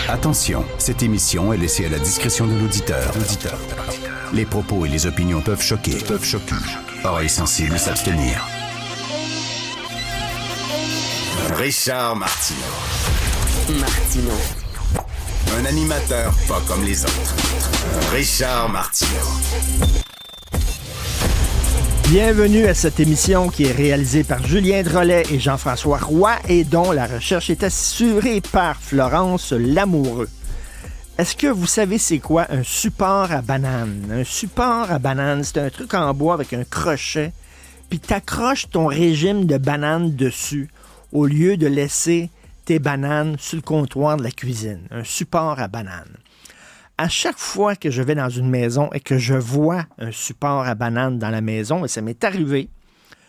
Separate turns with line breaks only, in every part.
Attention, cette émission est laissée à la discrétion de l'auditeur. Les propos et les opinions peuvent choquer. Oreilles sensibles s'abstenir. Richard Martineau. Un animateur pas comme les autres. Richard Martineau.
Bienvenue à cette émission qui est réalisée par Julien Drolet et Jean-François Roy et dont la recherche est assurée par Florence Lamoureux. Est-ce que vous savez c'est quoi un support à banane? Un support à banane, c'est un truc en bois avec un crochet, puis t'accroches ton régime de bananes dessus au lieu de laisser tes bananes sur le comptoir de la cuisine. Un support à banane. À chaque fois que je vais dans une maison et que je vois un support à banane dans la maison, et ça m'est arrivé,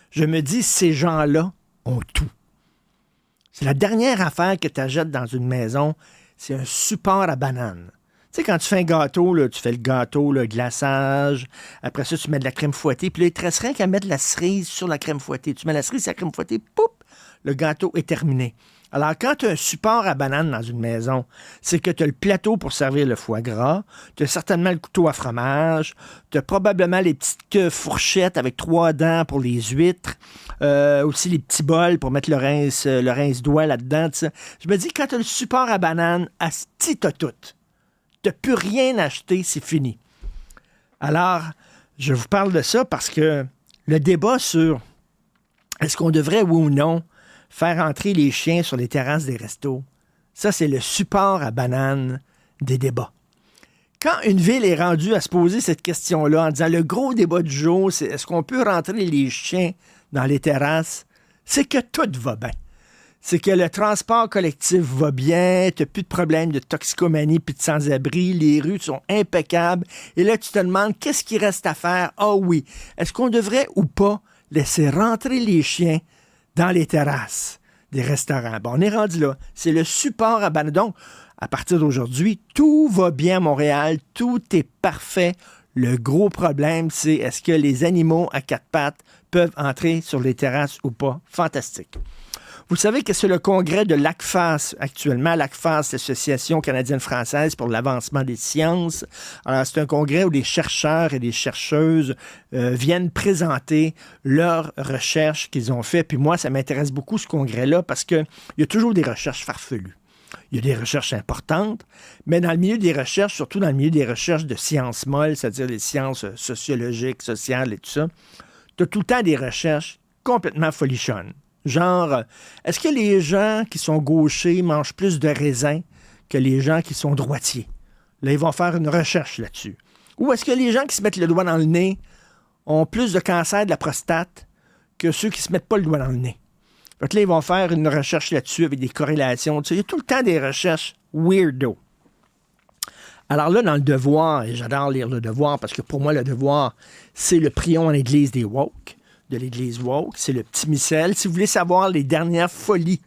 je me dis, ces gens-là ont tout. C'est la dernière affaire que tu achètes dans une maison, c'est un support à banane. Tu sais, quand tu fais un gâteau, là, tu fais le gâteau, le glaçage, après ça, tu mets de la crème fouettée, puis là, il te reste rien qu'à mettre de la cerise sur la crème fouettée. Tu mets la cerise sur la crème fouettée, poup, le gâteau est terminé. Alors, quand tu as un support à banane dans une maison, c'est que tu as le plateau pour servir le foie gras, tu as certainement le couteau à fromage, tu as probablement les petites fourchettes avec 3 dents pour les huîtres, aussi les petits bols pour mettre le rince-doigt là-dedans. T'sais. Je me dis, quand tu as le support à banane, asti, t'as tout. Tu n'as plus rien acheter, c'est fini. Alors, je vous parle de ça parce que le débat sur est-ce qu'on devrait, oui ou non, faire entrer les chiens sur les terrasses des restos, ça, c'est le support à banane des débats. Quand une ville est rendue à se poser cette question-là, en disant le gros débat du jour, c'est est-ce qu'on peut rentrer les chiens dans les terrasses, c'est que tout va bien. C'est que le transport collectif va bien, tu n'as plus de problème de toxicomanie puis de sans-abri, les rues sont impeccables, et là, tu te demandes qu'est-ce qu'il reste à faire? Ah oui, est-ce qu'on devrait ou pas laisser rentrer les chiens dans les terrasses des restaurants? Bon, on est rendu là. C'est le support à banane. Donc, à partir d'aujourd'hui, tout va bien à Montréal. Tout est parfait. Le gros problème, c'est est-ce que les animaux à 4 pattes peuvent entrer sur les terrasses ou pas? Fantastique. Vous savez que c'est le congrès de l'ACFAS actuellement. L'ACFAS, c'est l'Association canadienne-française pour l'avancement des sciences. Alors, c'est un congrès où des chercheurs et des chercheuses viennent présenter leurs recherches qu'ils ont faites. Puis moi, ça m'intéresse beaucoup, ce congrès-là, parce qu'il y a toujours des recherches farfelues. Il y a des recherches importantes, mais dans le milieu des recherches, surtout dans le milieu des recherches de sciences molles, c'est-à-dire les sciences sociologiques, sociales et tout ça, tu as tout le temps des recherches complètement folichonnes. Genre, est-ce que les gens qui sont gauchers mangent plus de raisins que les gens qui sont droitiers? Là, ils vont faire une recherche là-dessus. Ou est-ce que les gens qui se mettent le doigt dans le nez ont plus de cancer de la prostate que ceux qui se mettent pas le doigt dans le nez? Fait que là, ils vont faire une recherche là-dessus avec des corrélations. Tu sais, il y a tout le temps des recherches weirdo. Alors là, dans Le Devoir, et j'adore lire Le Devoir parce que pour moi, Le Devoir, c'est le prion en église des woke. De l'Église woke, c'est le petit missel. Si vous voulez savoir les dernières folies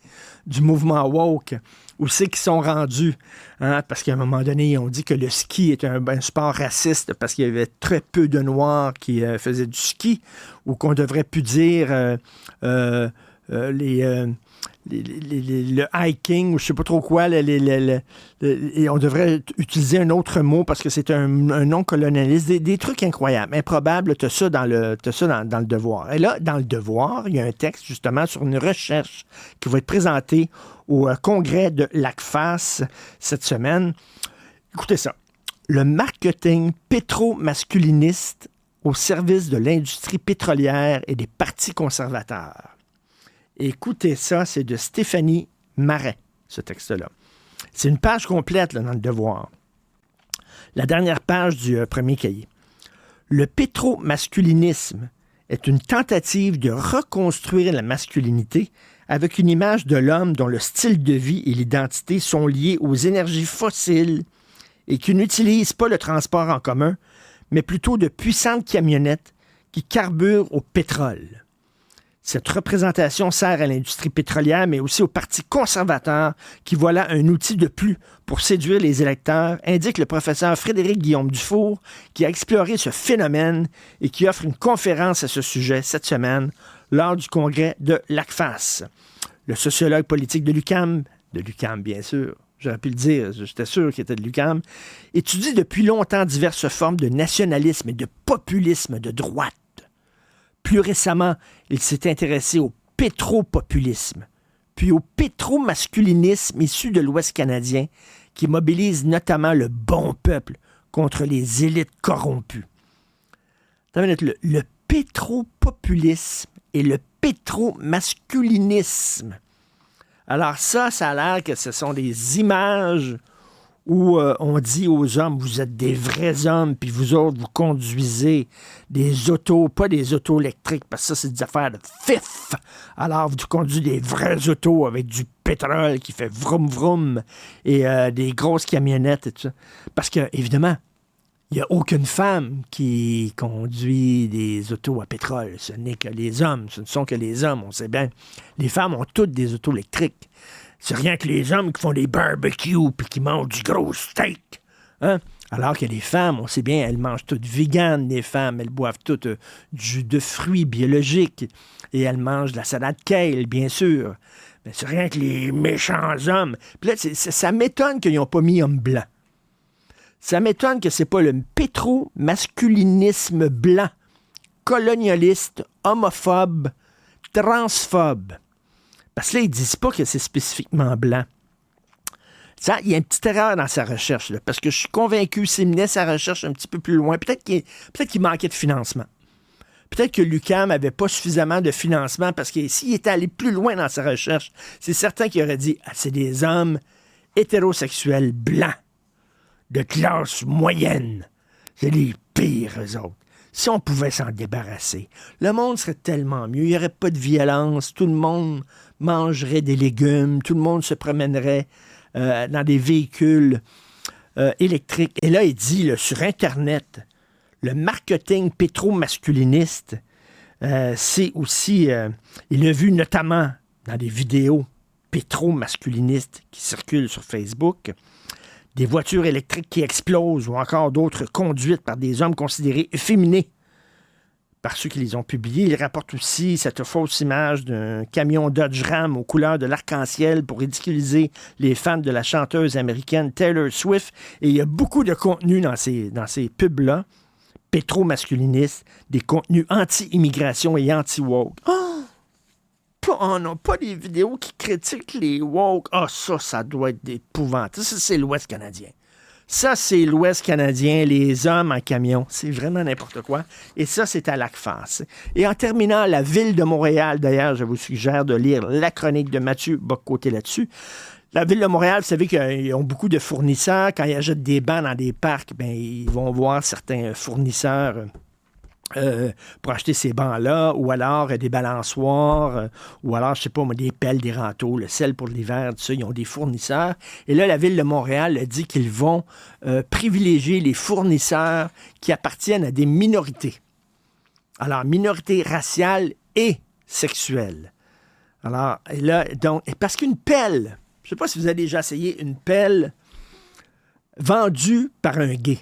du mouvement woke, où c'est qu'ils sont rendus, hein, parce qu'à un moment donné, ils ont dit que le ski est un sport raciste parce qu'il y avait très peu de Noirs qui faisaient du ski, ou qu'on devrait plus dire le hiking, ou je sais pas trop quoi, et on devrait utiliser un autre mot parce que c'est un nom colonialiste, des trucs incroyables, improbables, t'as ça dans le Devoir. Et là, dans le Devoir, il y a un texte justement sur une recherche qui va être présentée au congrès de l'ACFAS cette semaine. Écoutez ça. Le marketing pétro-masculiniste au service de l'industrie pétrolière et des partis conservateurs. Écoutez ça, c'est de Stéphanie Marais, ce texte-là. C'est une page complète là, dans Le Devoir. La dernière page du premier cahier. Le pétromasculinisme est une tentative de reconstruire la masculinité avec une image de l'homme dont le style de vie et l'identité sont liés aux énergies fossiles et qui n'utilise pas le transport en commun, mais plutôt de puissantes camionnettes qui carburent au pétrole. Cette représentation sert à l'industrie pétrolière, mais aussi aux partis conservateurs qui voient là un outil de plus pour séduire les électeurs, indique le professeur Frédéric Guillaume Dufour, qui a exploré ce phénomène et qui offre une conférence à ce sujet cette semaine lors du congrès de l'ACFAS. Le sociologue politique de l'UQAM bien sûr, j'aurais pu le dire, j'étais sûr qu'il était de l'UQAM, étudie depuis longtemps diverses formes de nationalisme et de populisme de droite. Plus récemment, il s'est intéressé au pétropopulisme, puis au pétromasculinisme issu de l'Ouest canadien, qui mobilise notamment le bon peuple contre les élites corrompues. Le pétropopulisme et le pétromasculinisme. Alors ça a l'air que ce sont des images où on dit aux hommes, vous êtes des vrais hommes, puis vous autres, vous conduisez des autos, pas des autos électriques, parce que ça, c'est des affaires de fif. Alors, vous conduisez des vraies autos avec du pétrole qui fait vroom vroom et des grosses camionnettes et tout ça. Parce que, évidemment, il n'y a aucune femme qui conduit des autos à pétrole. Ce n'est que les hommes. Ce ne sont que les hommes, on sait bien. Les femmes ont toutes des autos électriques. C'est rien que les hommes qui font des barbecues puis qui mangent du gros steak. Hein? Alors que les femmes, on sait bien, elles mangent toutes véganes, les femmes. Elles boivent toutes du jus de fruits biologiques. Et elles mangent de la salade kale, bien sûr. Mais c'est rien que les méchants hommes. Puis là, ça m'étonne qu'ils n'ont pas mis homme blanc. Ça m'étonne que c'est pas le pétro-masculinisme blanc, colonialiste, homophobe, transphobe. Parce que là, ils disent pas que c'est spécifiquement blanc. Ça, il y a une petite erreur dans sa recherche, là, parce que je suis convaincu, s'il menait sa recherche un petit peu plus loin, peut-être qu'il manquait de financement. Peut-être que l'UQAM n'avait pas suffisamment de financement, parce que s'il était allé plus loin dans sa recherche, c'est certain qu'il aurait dit « c'est des hommes hétérosexuels blancs, de classe moyenne. C'est les pires, eux autres. Si on pouvait s'en débarrasser, le monde serait tellement mieux. Il n'y aurait pas de violence. Tout le monde mangerait des légumes. Tout le monde se promènerait dans des véhicules électriques. Et là, il dit, là, sur Internet, le marketing pétro-masculiniste, c'est aussi... il a vu notamment dans des vidéos pétro-masculinistes qui circulent sur Facebook, des voitures électriques qui explosent ou encore d'autres conduites par des hommes considérés efféminés par ceux qui les ont publiés. Il rapporte aussi cette fausse image d'un camion Dodge Ram aux couleurs de l'arc-en-ciel pour ridiculiser les fans de la chanteuse américaine Taylor Swift. Et il y a beaucoup de contenu dans ces pubs-là, pétro-masculinistes, des contenus anti-immigration et anti-woke. Non, pas des vidéos qui critiquent les woke. Ça doit être épouvantable. Ça, c'est l'Ouest canadien. Ça, c'est l'Ouest canadien, les hommes en camion. C'est vraiment n'importe quoi. Et ça, c'est à Lac-Face. Et en terminant, la Ville de Montréal, d'ailleurs, je vous suggère de lire la chronique de Mathieu Bock-Côté là-dessus. La Ville de Montréal, vous savez qu'ils ont beaucoup de fournisseurs. Quand ils achètent des bancs dans des parcs, ils vont voir certains fournisseurs pour acheter ces bancs-là, ou alors des balançoires, ou alors, je sais pas moi, des pelles, des ranteaux, le sel pour l'hiver, tout ça, ils ont des fournisseurs. Et là, la Ville de Montréal a dit qu'ils vont privilégier les fournisseurs qui appartiennent à des minorités. Alors, minorités raciales et sexuelles. Alors, et là, donc, parce qu'une pelle, je sais pas si vous avez déjà essayé une pelle vendue par un gay.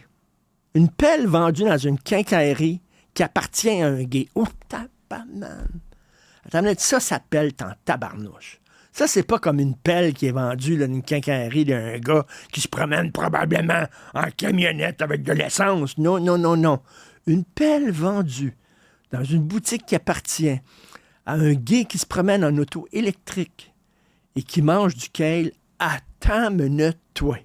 Une pelle vendue dans une quincaillerie qui appartient à un gay. Oh, tabarnak! Attends, ça s'appelle en tabarnouche. Ça, c'est pas comme une pelle qui est vendue dans une quincaillerie d'un gars qui se promène probablement en camionnette avec de l'essence. Non, non, non, non. Une pelle vendue dans une boutique qui appartient à un gay qui se promène en auto électrique et qui mange du kale. Attends une minute, toi.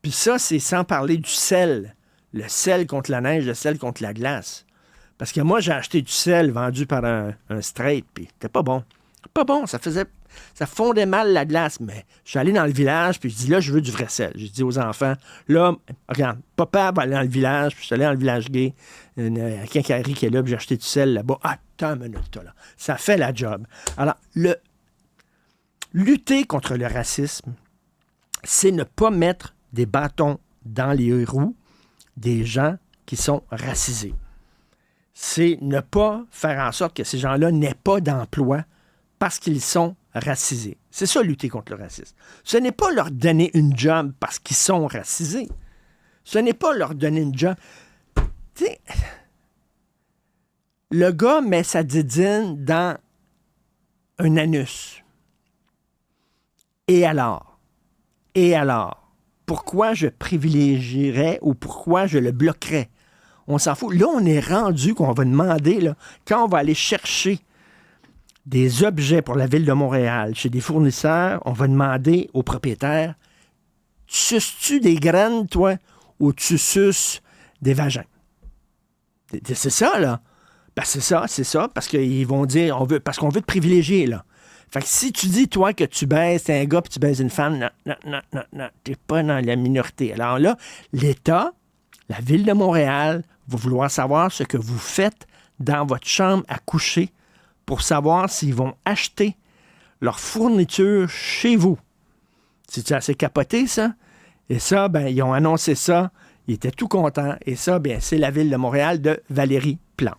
Puis ça, c'est sans parler du sel. Le sel contre la neige, le sel contre la glace. Parce que moi, j'ai acheté du sel vendu par un straight, puis c'était pas bon. Pas bon, ça fondait mal la glace. Mais je suis allé dans le village, puis je dis, là, je veux du vrai sel. J'ai dit aux enfants, là, regarde, papa va aller dans le village, puis je suis allé dans le village gay, une quincaillerie qui est là, puis j'ai acheté du sel là-bas. Attends une minute, là. Ça fait la job. Alors, lutter contre le racisme, c'est ne pas mettre des bâtons dans les roues des gens qui sont racisés. C'est ne pas faire en sorte que ces gens-là n'aient pas d'emploi parce qu'ils sont racisés. C'est ça, lutter contre le racisme. Ce n'est pas leur donner une job parce qu'ils sont racisés. Ce n'est pas leur donner une job. Tu sais, le gars met sa didine dans un anus. Et alors? Et alors, pourquoi je privilégierais ou pourquoi je le bloquerais? On s'en fout. Là, on est rendu qu'on va demander, là, quand on va aller chercher des objets pour la Ville de Montréal chez des fournisseurs, on va demander aux propriétaires, suces-tu des graines, toi, ou tu suces des vagins? C'est ça, là. Ben, c'est ça, parce qu'ils vont dire, parce qu'on veut te privilégier, là. Fait que si tu dis, toi, que tu baises, t'es un gars, puis tu baises une femme, non, t'es pas dans la minorité. Alors là, l'État, la Ville de Montréal, va vouloir savoir ce que vous faites dans votre chambre à coucher pour savoir s'ils vont acheter leur fourniture chez vous. C'est-tu assez capoté, ça? Et ça, ils ont annoncé ça, ils étaient tout contents, et ça, c'est la Ville de Montréal de Valérie Plante.